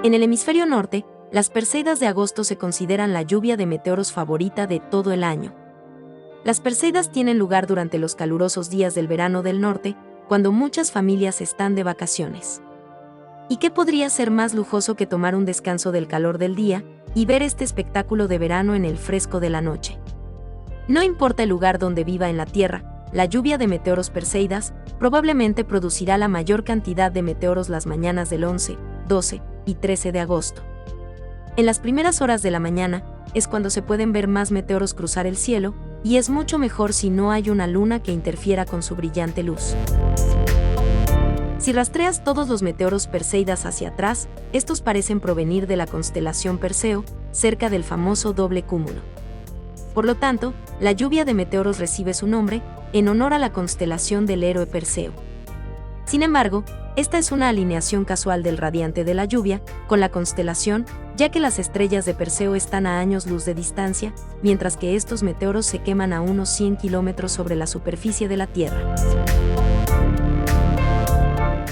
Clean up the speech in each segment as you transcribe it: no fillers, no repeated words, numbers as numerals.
En el hemisferio norte, las Perseidas de agosto se consideran la lluvia de meteoros favorita de todo el año. Las Perseidas tienen lugar durante los calurosos días del verano del norte, cuando muchas familias están de vacaciones. ¿Y qué podría ser más lujoso que tomar un descanso del calor del día y ver este espectáculo de verano en el fresco de la noche? No importa el lugar donde viva en la Tierra, la lluvia de meteoros Perseidas probablemente producirá la mayor cantidad de meteoros las mañanas del 11, 12 y 13 de agosto. En las primeras horas de la mañana es cuando se pueden ver más meteoros cruzar el cielo, y es mucho mejor si no hay una luna que interfiera con su brillante luz. Si rastreas todos los meteoros Perseidas hacia atrás, estos parecen provenir de la constelación Perseo, cerca del famoso doble cúmulo. Por lo tanto, la lluvia de meteoros recibe su nombre en honor a la constelación del héroe Perseo. Sin embargo, esta es una alineación casual del radiante de la lluvia con la constelación, ya que las estrellas de Perseo están a años luz de distancia, mientras que estos meteoros se queman a unos 100 kilómetros sobre la superficie de la Tierra.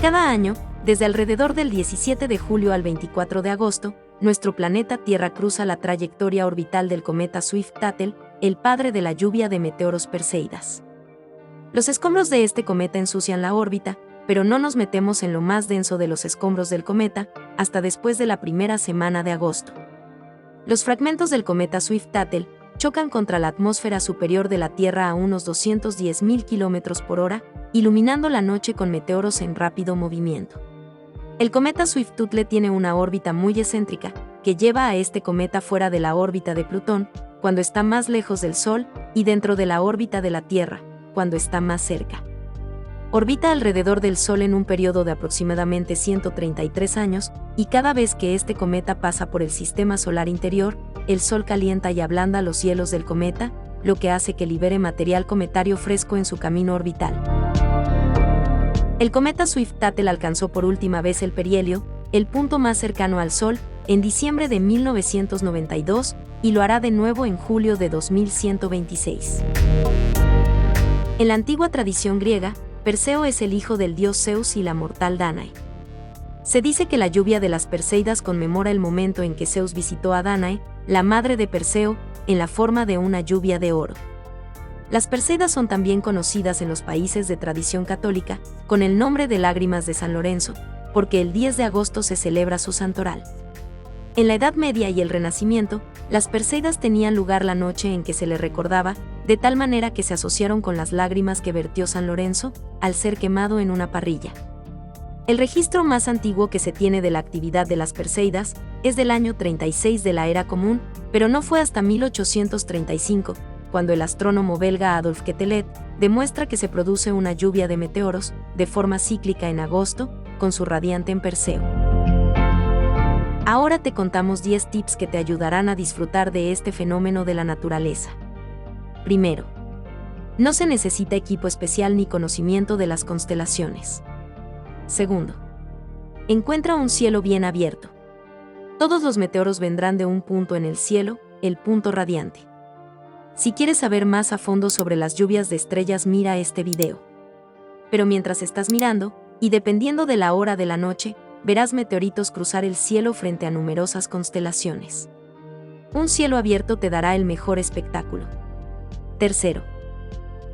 Cada año, desde alrededor del 17 de julio al 24 de agosto, nuestro planeta Tierra cruza la trayectoria orbital del cometa Swift-Tuttle, el padre de la lluvia de meteoros Perseidas. Los escombros de este cometa ensucian la órbita, pero no nos metemos en lo más denso de los escombros del cometa hasta después de la primera semana de agosto. Los fragmentos del cometa Swift-Tuttle chocan contra la atmósfera superior de la Tierra a unos 210.000 km por hora, iluminando la noche con meteoros en rápido movimiento. El cometa Swift-Tuttle tiene una órbita muy excéntrica, que lleva a este cometa fuera de la órbita de Plutón, cuando está más lejos del Sol, y dentro de la órbita de la Tierra, cuando está más cerca. Orbita alrededor del Sol en un periodo de aproximadamente 133 años, y cada vez que este cometa pasa por el sistema solar interior, el Sol calienta y ablanda los hielos del cometa, lo que hace que libere material cometario fresco en su camino orbital. El cometa Swift-Tuttle alcanzó por última vez el perihelio, el punto más cercano al Sol, en diciembre de 1992, y lo hará de nuevo en julio de 2126. En la antigua tradición griega, Perseo es el hijo del dios Zeus y la mortal Dánae. Se dice que la lluvia de las Perseidas conmemora el momento en que Zeus visitó a Dánae, la madre de Perseo, en la forma de una lluvia de oro. Las Perseidas son también conocidas en los países de tradición católica con el nombre de lágrimas de San Lorenzo, porque el 10 de agosto se celebra su santoral. En la Edad Media y el Renacimiento, las Perseidas tenían lugar la noche en que se le recordaba, de tal manera que se asociaron con las lágrimas que vertió San Lorenzo al ser quemado en una parrilla. El registro más antiguo que se tiene de la actividad de las Perseidas es del año 36 de la Era Común, pero no fue hasta 1835, cuando el astrónomo belga Adolphe Quetelet demuestra que se produce una lluvia de meteoros, de forma cíclica en agosto, con su radiante en Perseo. Ahora te contamos 10 tips que te ayudarán a disfrutar de este fenómeno de la naturaleza. Primero, no se necesita equipo especial ni conocimiento de las constelaciones. Segundo, encuentra un cielo bien abierto. Todos los meteoros vendrán de un punto en el cielo, el punto radiante. Si quieres saber más a fondo sobre las lluvias de estrellas, mira este video. Pero mientras estás mirando, y dependiendo de la hora de la noche, verás meteoritos cruzar el cielo frente a numerosas constelaciones. Un cielo abierto te dará el mejor espectáculo. Tercero,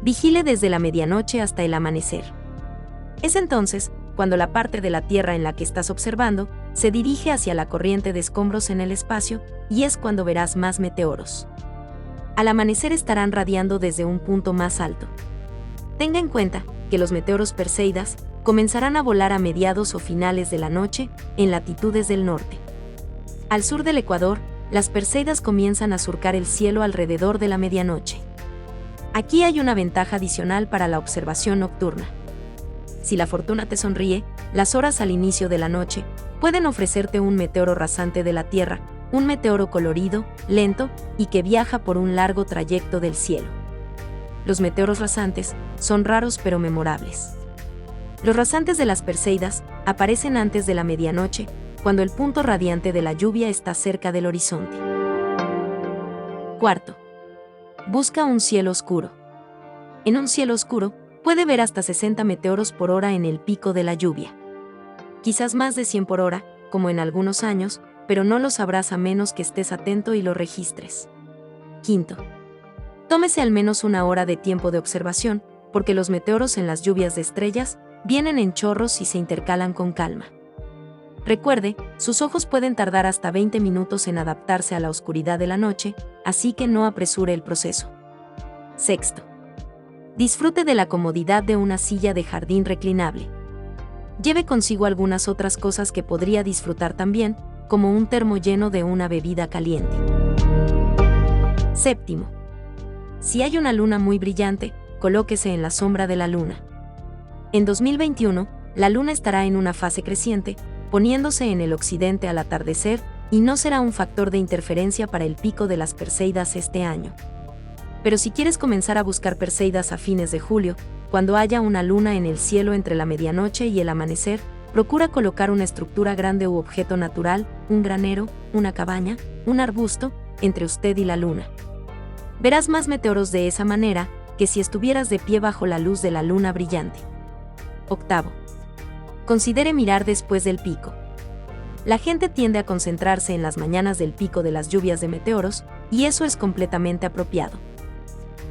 vigile desde la medianoche hasta el amanecer. Es entonces cuando la parte de la Tierra en la que estás observando se dirige hacia la corriente de escombros en el espacio, y es cuando verás más meteoros. Al amanecer estarán radiando desde un punto más alto. Tenga en cuenta que los meteoros Perseidas comenzarán a volar a mediados o finales de la noche en latitudes del norte. Al sur del Ecuador, las Perseidas comienzan a surcar el cielo alrededor de la medianoche. Aquí hay una ventaja adicional para la observación nocturna. Si la fortuna te sonríe, las horas al inicio de la noche pueden ofrecerte un meteoro rasante de la Tierra, un meteoro colorido, lento y que viaja por un largo trayecto del cielo. Los meteoros rasantes son raros pero memorables. Los rasantes de las Perseidas aparecen antes de la medianoche, cuando el punto radiante de la lluvia está cerca del horizonte. Cuarto, busca un cielo oscuro. En un cielo oscuro, puede ver hasta 60 meteoros por hora en el pico de la lluvia. Quizás más de 100 por hora, como en algunos años, pero no lo sabrás a menos que estés atento y lo registres. Quinto. Tómese al menos una hora de tiempo de observación, porque los meteoros en las lluvias de estrellas vienen en chorros y se intercalan con calma. Recuerde, sus ojos pueden tardar hasta 20 minutos en adaptarse a la oscuridad de la noche, así que no apresure el proceso. Sexto. Disfrute de la comodidad de una silla de jardín reclinable. Lleve consigo algunas otras cosas que podría disfrutar también, como un termo lleno de una bebida caliente. Séptimo. Si hay una luna muy brillante, colóquese en la sombra de la luna. En 2021, la luna estará en una fase creciente, poniéndose en el occidente al atardecer, y no será un factor de interferencia para el pico de las Perseidas este año. Pero si quieres comenzar a buscar Perseidas a fines de julio, cuando haya una luna en el cielo entre la medianoche y el amanecer, procura colocar una estructura grande u objeto natural, un granero, una cabaña, un arbusto, entre usted y la luna. Verás más meteoros de esa manera que si estuvieras de pie bajo la luz de la luna brillante. Octavo. Considere mirar después del pico. La gente tiende a concentrarse en las mañanas del pico de las lluvias de meteoros, y eso es completamente apropiado.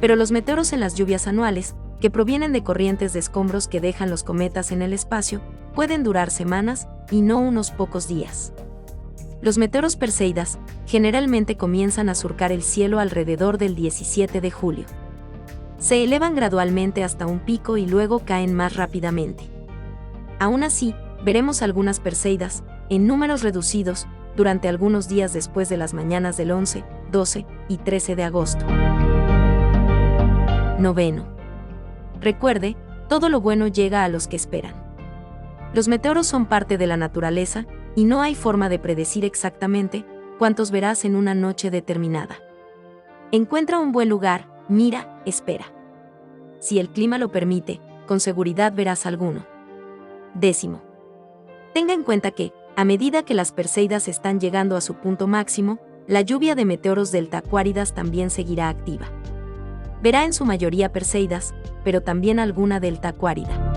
Pero los meteoros en las lluvias anuales, que provienen de corrientes de escombros que dejan los cometas en el espacio, pueden durar semanas, y no unos pocos días. Los meteoros Perseidas generalmente comienzan a surcar el cielo alrededor del 17 de julio. Se elevan gradualmente hasta un pico y luego caen más rápidamente. Aún así, veremos algunas Perseidas, en números reducidos, durante algunos días después de las mañanas del 11, 12 y 13 de agosto. Noveno. Recuerde, todo lo bueno llega a los que esperan. Los meteoros son parte de la naturaleza, y no hay forma de predecir exactamente cuántos verás en una noche determinada. Encuentra un buen lugar, mira, espera. Si el clima lo permite, con seguridad verás alguno. Décimo. Tenga en cuenta que, a medida que las Perseidas están llegando a su punto máximo, la lluvia de meteoros deltacuáridas también seguirá activa. Verá en su mayoría Perseidas, pero también alguna deltacuárida.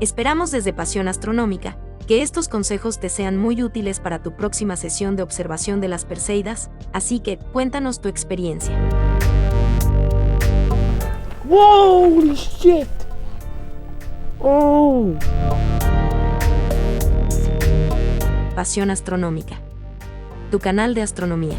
Esperamos desde Pasión Astronómica que estos consejos te sean muy útiles para tu próxima sesión de observación de las Perseidas, así que cuéntanos tu experiencia. Holy shit! Oh! Pasión Astronómica, tu canal de astronomía.